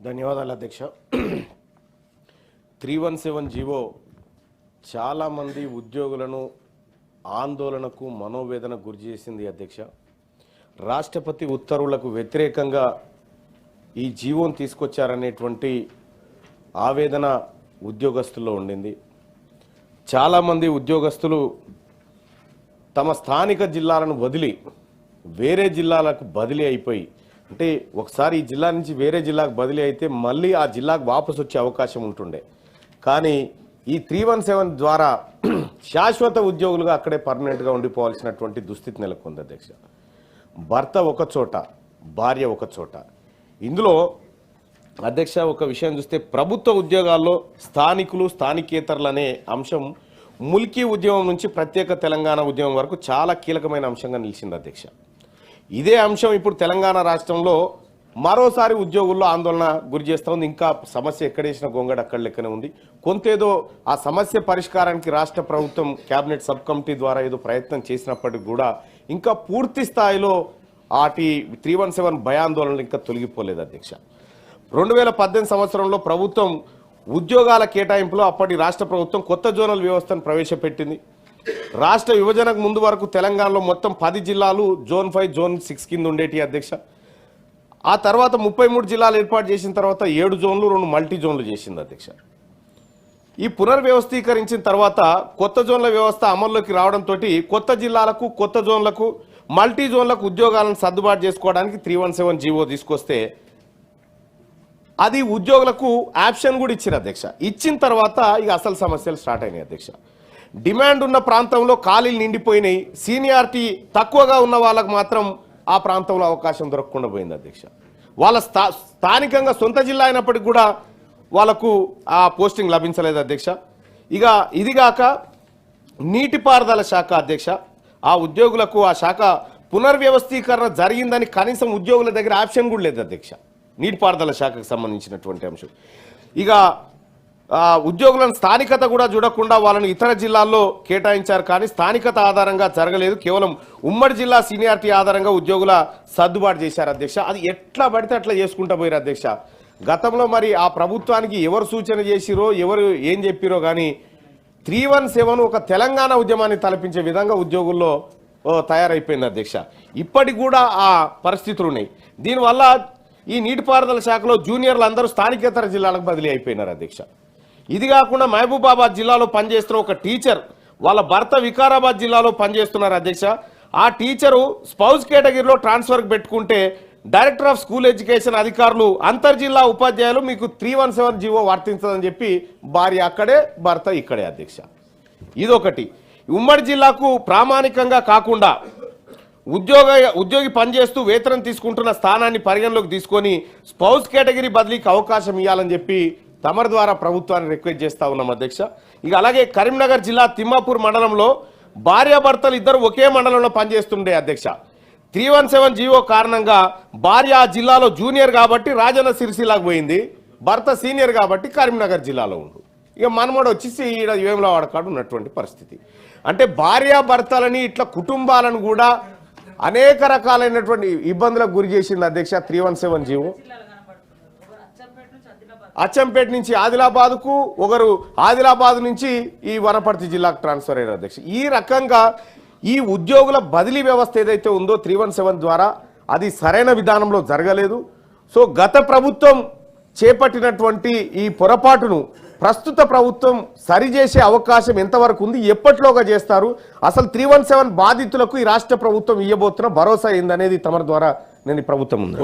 ధన్యవాదాలు అధ్యక్ష. 317 జీవో చాలామంది ఉద్యోగులను ఆందోళనకు మనోవేదనకు గురి చేసింది అధ్యక్ష. రాష్ట్రపతి ఉత్తర్వులకు వ్యతిరేకంగా ఈ జీవోను తీసుకొచ్చారనేటువంటి ఆవేదన ఉద్యోగస్తుల్లో ఉండింది. చాలామంది ఉద్యోగస్తులు తమ స్థానిక జిల్లాలను వదిలి వేరే జిల్లాలకు బదిలీ అయిపోయి, అంటే ఒకసారి ఈ జిల్లా నుంచి వేరే జిల్లాకు బదిలీ అయితే మళ్ళీ ఆ జిల్లాకు వాపసు వచ్చే అవకాశం ఉంటుండే. కానీ ఈ 317 ద్వారా శాశ్వత ఉద్యోగులుగా అక్కడే పర్మనెంట్గా ఉండిపోవాల్సినటువంటి దుస్థితి నెలకొంది అధ్యక్ష. భర్త ఒక చోట, భార్య ఒక చోట. ఇందులో అధ్యక్ష ఒక విషయం చూస్తే ప్రభుత్వ ఉద్యోగాల్లో స్థానికులు స్థానికేతరులు అనే అంశం ముల్కీ ఉద్యమం నుంచి ప్రత్యేక తెలంగాణ ఉద్యమం వరకు చాలా కీలకమైన అంశంగా నిలిచింది అధ్యక్ష. ఇదే అంశం ఇప్పుడు తెలంగాణ రాష్ట్రంలో మరోసారి ఉద్యోగుల్లో ఆందోళన గురి చేస్తూ ఉంది. ఇంకా సమస్య ఎక్కడేసిన గొంగడ అక్కడ లెక్కనే ఉంది. కొంతేదో ఆ సమస్య పరిష్కారానికి రాష్ట్ర ప్రభుత్వం కేబినెట్ సబ్ కమిటీ ద్వారా ఏదో ప్రయత్నం చేసినప్పటికీ కూడా ఇంకా పూర్తి స్థాయిలో ఆటి 317 భయాందోళనలు ఇంకా తొలగిపోలేదు అధ్యక్ష. 2018 సంవత్సరంలో ప్రభుత్వం ఉద్యోగాల కేటాయింపులో అప్పటి రాష్ట్ర ప్రభుత్వం కొత్త జోనల్ వ్యవస్థను ప్రవేశపెట్టింది. రాష్ట్ర విభజనకు ముందు వరకు తెలంగాణలో మొత్తం 10 జిల్లాలు జోన్ 5 జోన్ 6 కింద ఉండేటి అధ్యక్ష. ఆ తర్వాత 33 జిల్లాలు ఏర్పాటు చేసిన తర్వాత 7 జోన్లు 2 మల్టీ జోన్లు చేసింది అధ్యక్ష. ఈ పునర్వ్యవస్థీకరించిన తర్వాత కొత్త జోన్ల వ్యవస్థ అమల్లోకి రావడంతో కొత్త జిల్లాలకు కొత్త జోన్లకు మల్టీ జోన్లకు ఉద్యోగాలను సర్దుబాటు చేసుకోవడానికి 317 జీవో తీసుకొస్తే అది ఉద్యోగులకు ఆప్షన్ కూడా ఇచ్చారు అధ్యక్ష. ఇచ్చిన తర్వాత ఇక అసలు సమస్యలు స్టార్ట్ అయినాయి అధ్యక్ష. డిమాండ్ ఉన్న ప్రాంతంలో ఖాళీలు నిండిపోయినాయి. సీనియారిటీ తక్కువగా ఉన్న వాళ్ళకు మాత్రం ఆ ప్రాంతంలో అవకాశం దొరకకుండా పోయింది అధ్యక్ష. వాళ్ళ స్థానికంగా సొంత జిల్లా అయినప్పటికీ కూడా వాళ్ళకు ఆ పోస్టింగ్ లభించలేదు అధ్యక్ష. ఇక ఇదిగాక నీటిపారుదల శాఖ అధ్యక్ష, ఆ ఉద్యోగులకు ఆ శాఖ పునర్వ్యవస్థీకరణ జరిగిందని కనీసం ఉద్యోగుల దగ్గర ఆప్షన్ కూడా లేదు అధ్యక్ష. నీటిపారుదల శాఖకు సంబంధించినటువంటి అంశం. ఇక ఉద్యోగులను స్థానికత కూడా చూడకుండా వాళ్ళని ఇతర జిల్లాల్లో కేటాయించారు. కానీ స్థానికత ఆధారంగా జరగలేదు. కేవలం ఉమ్మడి జిల్లా సీనియారిటీ ఆధారంగా ఉద్యోగుల సర్దుబాటు చేశారు అధ్యక్ష. అది ఎట్లా పడితే అట్లా చేసుకుంటూ పోయారు అధ్యక్ష. గతంలో మరి ఆ ప్రభుత్వానికి ఎవరు సూచన చేసిరో ఎవరు ఏం చెప్పిరో కానీ 317 ఒక తెలంగాణ ఉద్యమాన్ని తలపించే విధంగా ఉద్యోగుల్లో తయారైపోయింది అధ్యక్ష. ఇప్పటికి కూడా ఆ పరిస్థితులు ఉన్నాయి. దీనివల్ల ఈ నీటిపారుదల శాఖలో జూనియర్లు అందరూ స్థానికేతర జిల్లాలకు బదిలీ అయిపోయినారు అధ్యక్ష. ఇది కాకుండా మహబూబాబాద్ జిల్లాలో పనిచేస్తున్న ఒక టీచర్ వాళ్ళ భర్త వికారాబాద్ జిల్లాలో పనిచేస్తున్నారు అధ్యక్ష. ఆ టీచరు స్పౌజ్ కేటగిరీలో ట్రాన్స్ఫర్కి పెట్టుకుంటే డైరెక్టర్ ఆఫ్ స్కూల్ ఎడ్యుకేషన్ అధికారులు అంతర్జిల్లా ఉపాధ్యాయులు మీకు 317 జీవో వర్తించదని చెప్పి భార్య అక్కడే భర్త ఇక్కడే అధ్యక్ష. ఇదొకటి. ఉమ్మడి జిల్లాకు ప్రామాణికంగా కాకుండా ఉద్యోగి పనిచేస్తూ వేతనం తీసుకుంటున్న స్థానాన్ని పరిగణలోకి తీసుకొని స్పౌజ్ కేటగిరీ బదిలీకి అవకాశం ఇవ్వాలని చెప్పి తమరి ద్వారా ప్రభుత్వాన్ని రిక్వెస్ట్ చేస్తా ఉన్నాం అధ్యక్ష. ఇక అలాగే కరీంనగర్ జిల్లా తిమ్మాపూర్ మండలంలో భార్యాభర్తలు ఇద్దరు ఒకే మండలంలో పనిచేస్తుండే అధ్యక్ష. 317 జీవో కారణంగా భార్య ఆ జిల్లాలో జూనియర్ కాబట్టి రాజన్న సిరిసిల్లాకు పోయింది, భర్త సీనియర్ కాబట్టి కరీంనగర్ జిల్లాలో ఉండు. ఇక మనమోడు వచ్చేసి ఈడ వేములవాడ కాడ ఉన్నటువంటి పరిస్థితి. అంటే భార్యాభర్తలని ఇట్లా కుటుంబాలను కూడా అనేక రకాలైనటువంటి ఇబ్బందులకు గురి చేసింది అధ్యక్ష 317 జీవో. అచ్చంపేట నుంచి ఆదిలాబాద్కు, ఒకరు ఆదిలాబాద్ నుంచి ఈ వనపర్తి జిల్లాకు ట్రాన్స్ఫర్ అయ్యారు అధ్యక్ష. ఈ రకంగా ఈ ఉద్యోగుల బదిలీ వ్యవస్థ ఏదైతే ఉందో 317 ద్వారా అది సరైన విధానంలో జరగలేదు. సో గత ప్రభుత్వం చేపట్టినటువంటి ఈ పొరపాటును ప్రస్తుత ప్రభుత్వం సరిచేసే అవకాశం ఎంతవరకు ఉంది, ఎప్పటిలోగా చేస్తారు, అసలు 317 బాధితులకు ఈ రాష్ట్ర ప్రభుత్వం ఇవ్వబోతున్న భరోసా ఏందనేది తమ ద్వారా నేను ఈ ప్రభుత్వం ఉంది.